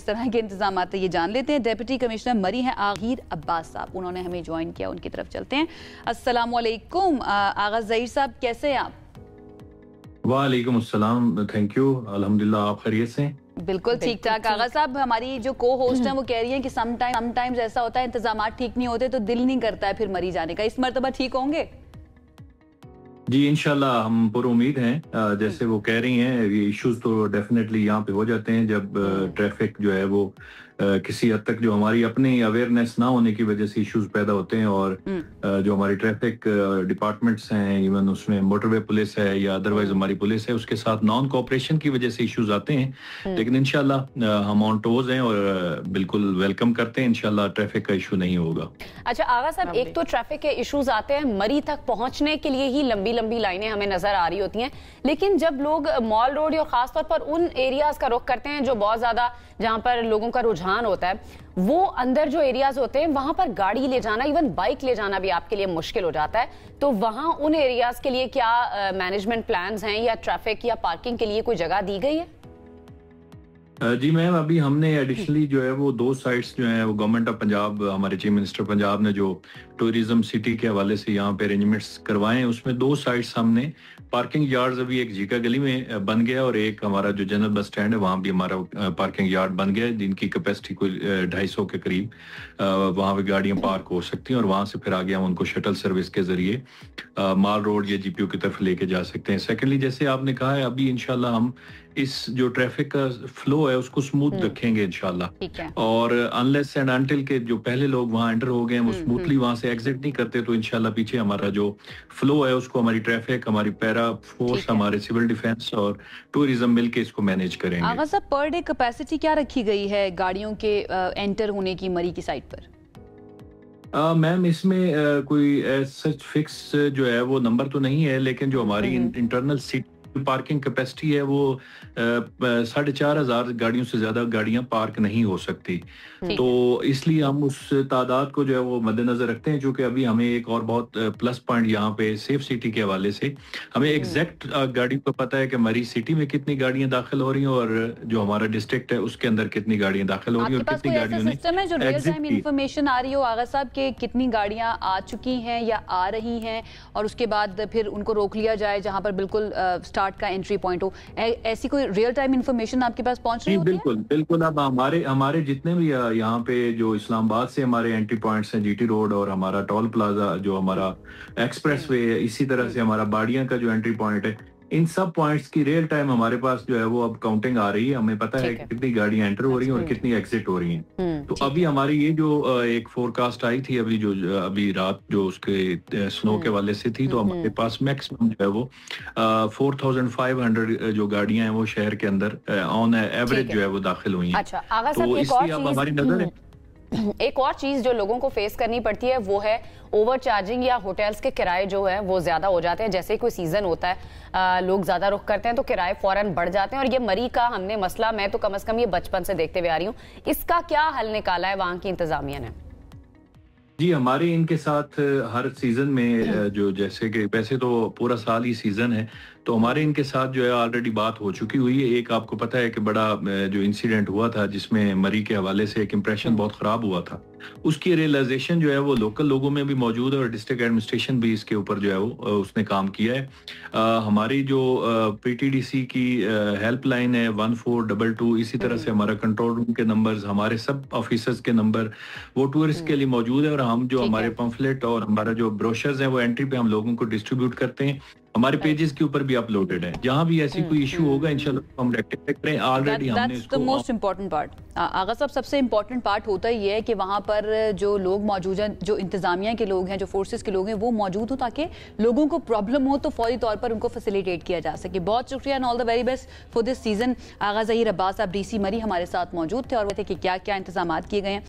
तरह के इंतजाम हैं ये जान लेते हैं। डिप्टी कमिश्नर मरी हैं आग़िर अब्बास साहब, उन्होंने हमें ज्वाइन किया, उनकी तरफ चलते हैं। अस्सलाम वालेकुम आगा ज़हीर साहब, कैसे हैं आप? वालेकुम अस्सलाम, थैंक यू, अल्हम्दुलिल्लाह, आप खैरियत से? बिल्कुल ठीक ठाक। आगा साहब, हमारी जो को होस्ट हैं वो कह रही हैं कि समटाइम्स ऐसा होता है इंतजाम ठीक नहीं होते तो दिल नहीं करता है फिर मरी जाने का, इस मर्तबा ठीक होंगे? जी इंशाल्लाह हम पूरी उम्मीद हैं। जैसे वो कह रही हैं, ये इश्यूज तो डेफिनेटली यहाँ पे हो जाते हैं जब ट्रैफिक जो है वो किसी हद तक जो हमारी अपनी अवेयरनेस ना होने की वजह से इश्यूज पैदा होते हैं, और जो हमारी ट्रैफिक डिपार्टमेंट्स हैं, इवन उसमें मोटरवे पुलिस है या अदरवाइज हमारी पुलिस है, उसके साथ नॉन कोऑपरेशन की वजह से इश्यूज आते हैं। लेकिन इंशाल्लाह हम ऑन टोज हैं और बिल्कुल वेलकम करते हैं, इंशाल्लाह ट्रैफिक का इशू नहीं होगा। अच्छा आगा साहब, एक तो ट्रैफिक के इश्यूज आते हैं, मरी तक पहुंचने के लिए ही लंबी लंबी लाइनें हमें नजर आ रही होती हैं, लेकिन जब लोग मॉल रोड या खासतौर पर उन एरियाज का रुख करते हैं जो बहुत ज्यादा, जहां पर लोगों का रुझान होता है, वो अंदर जो एरियाज होते हैं वहां पर गाड़ी ले जाना, इवन बाइक ले जाना भी आपके लिए मुश्किल हो जाता है। तो वहां उन एरियाज के लिए क्या मैनेजमेंट प्लान्स हैं या ट्रैफिक या पार्किंग के लिए कोई जगह दी गई है? जी मैम, अभी हमने एडिशनली जो है वो 2 साइट्स जो हैं वो गवर्नमेंट ऑफ पंजाब, हमारे चीफ मिनिस्टर पंजाब ने जो टूरिज्म सिटी के हवाले से यहाँ पे अरेंजमेंट्स करवाए हैं, उसमें 2 साइट्स हमने पार्किंग यार्ड्स, अभी एक जीका गली में बन गया और एक हमारा जो जनरल बस स्टैंड है वहाँ भी हमारा पार्किंग यार्ड बन गया है, जिनकी कैपेसिटी कोई 250 के करीब वहाँ पे गाड़ियाँ पार्क हो सकती हैं, और वहाँ से फिर आगे हम उनको शटल सर्विस के जरिए माल रोड या जीपीओ की तरफ लेके जा सकते हैं। सेकेंडली, जैसे आपने कहा है, अभी इंशाल्लाह हम इस जो ट्रैफिक का फ्लो है उसको स्मूथ रखेंगे इंशाल्लाह, और अनलेस एंड अनटिल के जो पहले लोग वहाँ एंटर हो गए वो स्मूथली वहाँ से एग्जिट नहीं करते, तो इंशाल्लाह पीछे हमारा जो फ्लो है उसको हमारी ट्रैफिक, हमारी पैरा फोर्स, हमारे सिविल डिफेंस और टूरिज्म मिलके इसको मैनेज करेंगे। आगा साहब, पर डे कैपेसिटी क्या रखी गई है गाड़ियों के एंटर होने की मरी की साइड पर? मैम, इसमें कोई सच फिक्स जो है वो नंबर तो नहीं है, लेकिन जो हमारी इंटरनल सीट पार्किंग कैपेसिटी है वो 4,500 गाड़ियों से ज्यादा गाड़ियां पार्क नहीं हो सकती, तो इसलिए हम उस तादाद को जो है वो मद्देनजर रखते हैं। क्योंकि अभी हमें एक और बहुत प्लस पॉइंट यहाँ पे सेफ सिटी के हवाले से हमें एग्जैक्ट गाड़ी को पता है कि मरी सिटी में कितनी गाड़ियां दाखिल हो रही हैं और जो हमारा डिस्ट्रिक्ट है उसके अंदर कितनी गाड़ियां दाखिल हो रही हैं और कितनी गाड़ियों ने सिस्टम है जो रियल टाइम इंफॉर्मेशन आ रही हो आगा साहब के कितनी गाड़ियां आ चुकी हैं या आ रही हैं, और उसके बाद फिर उनको रोक लिया जाए जहां पर बिल्कुल स्टार्ट का एंट्री पॉइंट हो, ऐसी कोई रियल टाइम इंफॉर्मेशन आपके पास पहुंच रही होती है? बिल्कुल। अब हमारे जितने भी यहाँ पे जो इस्लामाबाद से हमारे एंट्री पॉइंट्स हैं, जीटी रोड और हमारा टोल प्लाजा जो हमारा एक्सप्रेस वे है, इसी तरह से हमारा बाड़ियां का जो एंट्री पॉइंट है, इन सब पॉइंट्स की रियल टाइम हमारे पास जो है वो अब काउंटिंग आ रही है, हमें पता है कि कितनी गाड़ियां एंटर हो रही हैं और कितनी एग्जिट हो रही हैं। तो अभी हमारी ये जो एक फोरकास्ट आई थी अभी रात जो उसके स्नो के वाले से थी, तो हमारे पास मैक्सिमम जो है वो 4,500 जो गाड़ियां हैं वो शहर के अंदर ऑन एवरेज जो है वो दाखिल हुई हैं। अच्छा आगा साहब, तो इसलिए अब हमारी नजर है एक और चीज जो लोगों को फेस करनी पड़ती है वो है ओवर चार्जिंग, या होटल्स के किराए जो है वो ज्यादा हो जाते हैं। जैसे ही कोई सीजन होता है लोग ज्यादा रुख करते हैं तो किराए फौरन बढ़ जाते हैं, और ये मरी का हमने मसला, मैं तो कम से कम ये बचपन से देखते हुए आ रही हूँ, इसका क्या हल निकाला है वहां की इंतजामिया ने? जी, हमारे इनके साथ हर सीजन में जो जैसे कि वैसे तो पूरा साल ही सीजन है, तो हमारे इनके साथ जो है ऑलरेडी बात हो चुकी हुई है। एक आपको पता है कि बड़ा जो इंसिडेंट हुआ था जिसमें मरी के हवाले से एक इम्प्रेशन बहुत खराब हुआ था, उसकी रियलाइजेशन जो है वो लोकल लोगों में भी मौजूद है और डिस्ट्रिक्ट एडमिनिस्ट्रेशन भी इसके ऊपर जो है वो उसने काम किया है। हमारी जो पीटीडीसी की हेल्पलाइन है 1422, इसी तरह से हमारा कंट्रोल रूम के नंबर्स, हमारे सब ऑफिसर्स के नंबर वो टूरिस्ट के लिए मौजूद है, और हम जो हमारे पंफलेट और हमारा जो ब्रोशर्स हैं वो एंट्री पे हम लोगों को डिस्ट्रीब्यूट करते हैं, हमारे पेजेस के ऊपर भी अपलोडेड है। जहां भी ऐसी कोई इशू होगा इंशाल्लाह हम रेक्टिफाई करें। ऑलरेडी हमने इसको मोस्ट इंपॉर्टेंट पार्ट आगा साहब, सबसे इंपॉर्टेंट पार्ट होता ही है कि वहां पर जो लोग मौजूद हैं, जो इंतजामिया के लोग हैं, जो फोर्सेस के लोग हैं, वो मौजूद हो ताकि लोगों को प्रॉब्लम हो तो फौरी तौर पर उनको फैसिलिटेट किया जा सके। बहुत शुक्रिया and all the very best for this season. Agha Zaheer Abbas sahab, DC मरी, हमारे साथ मौजूद थे और वो थे कि क्या क्या इंतजाम किए गए हैं।